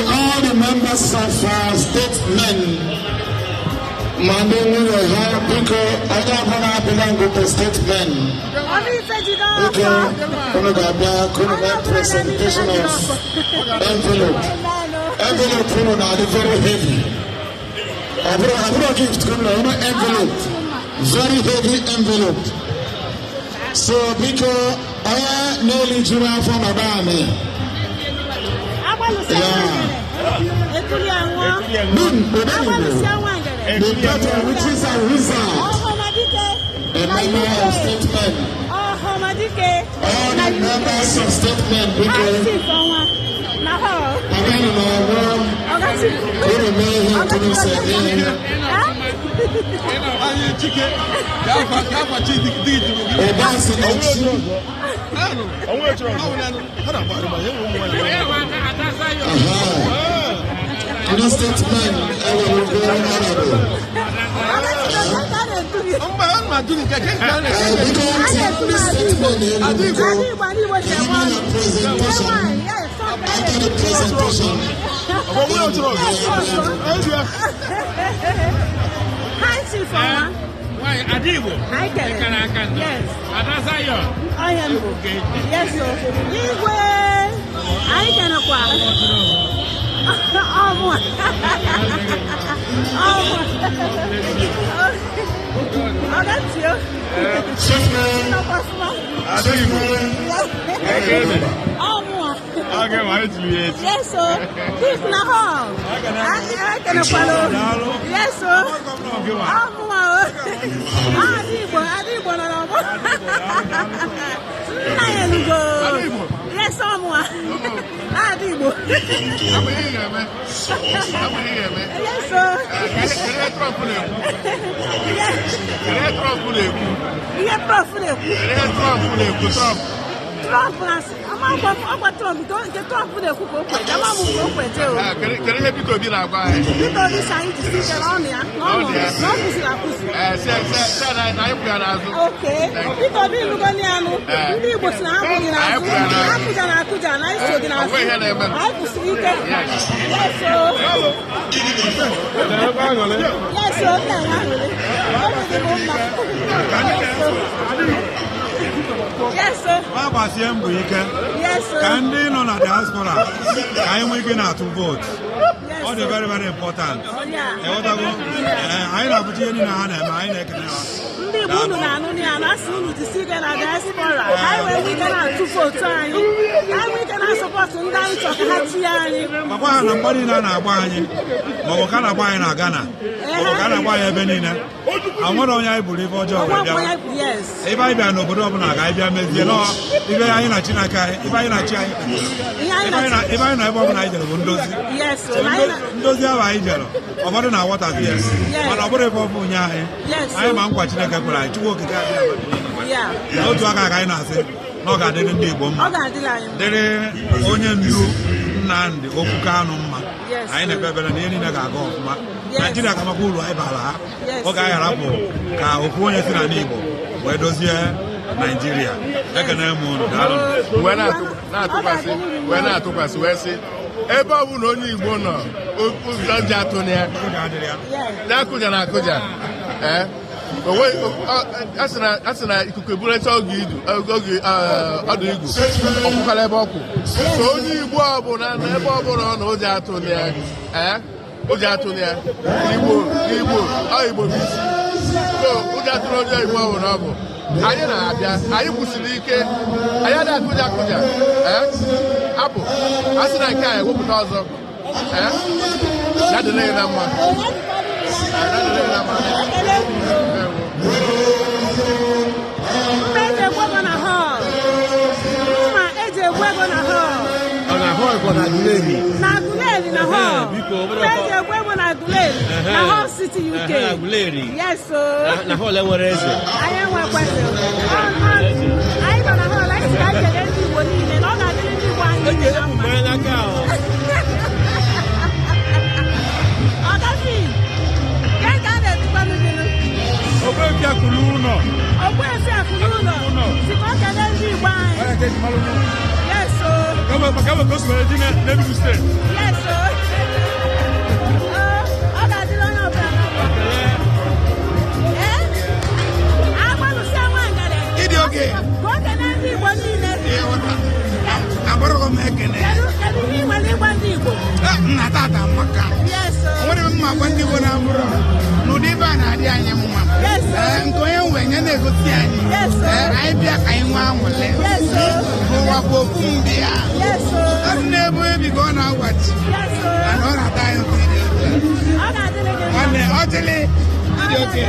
All the members of statesmen, Mandela, people, other belong to statesmen. Presentation of envelope. Envelope are very heavy. Envelope, very heavy envelope. So because I nearly drew from Abame. Yeah. The battle which is a result. A member of statement. All the members of statement because Why Adaigbo? I can. Yes. Adaigbo. I am. Okay. Yes, sir. Igwe. I can acquire. Oh, that's you. Yes, sir. Keep na home. I can follow. Yes, sir. Adaigbo na no. Yes, someone. Adaigbo. Yes, sir. Trump nas ama Trump don't get Trump with a cook ama mu ko kwete o Kere he bito bi na agba bito bi sai ti si kere on ya no kusi la kusi se na ipu ya na azu okay bito bi lu go ni anu ndi Igbo si na ha bu ni na azu akuja na iso di na azu we he na eme ai kusi ike yes so yes so na ngale yes sir. Baba siembu ike. Yes sir. Kandi no na diaspora. Kai we gina to vote. All the very very important. Yeah. E otago. Ai na buti ni na na ai na ekene. Ndị Igbo unu na-anụ ni ana asị unu jisi ike na diaspora. Anyị wee ike na-atụ votu anyị. Anyị wee ike na-asọpọtụ ndị anyị chọrọ ka ha tinye anyị. Makwa ha na mgbe niile na-agba anyị. Ma ọ bụ ka na-agba anyị na Ghana. Ma ọ bụ ka na-agba anyị ebe niile. Anwere onye anyị buru ife ọjọọ wee bịa. Ebe anyị bịa n'obodo ọbụla ka anyị bịa mezie nọ ibe anyị na Chineke anyị, ibe anyị na chi anyị. Ebe anyị nọ ebe ọbụla anyị jere bụ ndozi. Ndozi ahụ anyị jere ụfọdụ na-aghọtazi ya mana ọ bụrụ ebe ọ bụ nye anyị anyị ma nkwa Chineke kwere anyị Chukwu okike adịghị n'otu aka ka anyị na-asị na ọ ga-adịrị ndị Igbo mma dịrị onye ndu Nnamdi Okwu Kanụ mma anyị na-ekpe ekpere na ihe niile ga-aga ọfụma Naijiria ka makwa uru anyị bara ha ọ ga-anyị harapụ ka okwu onye si n'ala Igbo wee dozie Naijiria ekene m unu daalụ wee na-atụkwasị wee sị ebe ọ bụ na onye Igbo nọ ụzọ ji atụ na ya na-akụja na akụja a sị na ikuku eburecha oge ọdụ igwu ọkwụkwara ebe ọkwụ so onye Igbo ọbụla na ebe ọbụla ọ na ụjọ atụ na ya ụjọ atụ na ya Igbo ọ Igbo bụ isi so ụjọ atụrụ onye Igbo ọbụla ọ bụ anyị na-abịa anyị kwụsịrị ike anyị adịghị akụja apụ a sị na nke a ewepụta ọzọ ya dịrị na mma City UK. Yes, sir. Na hall enwere eze. I am one question. I don't know how like I get anyone in and all that. Yes, sir. Kama go to Medina, maybe you stay. Yes, sir. I got the long of them. I want to say one that It's okay. go to the one minute. I'm going to make it. Yes, sir. What am I going to do now? No, they ban a day. Yes, sir. I'm going when you go to Yes, sir. I be a kind one. Yes, sir. Yes, sir. I've never be going out watch. Yes, sir. And all that time. I got the Utterly. Okay.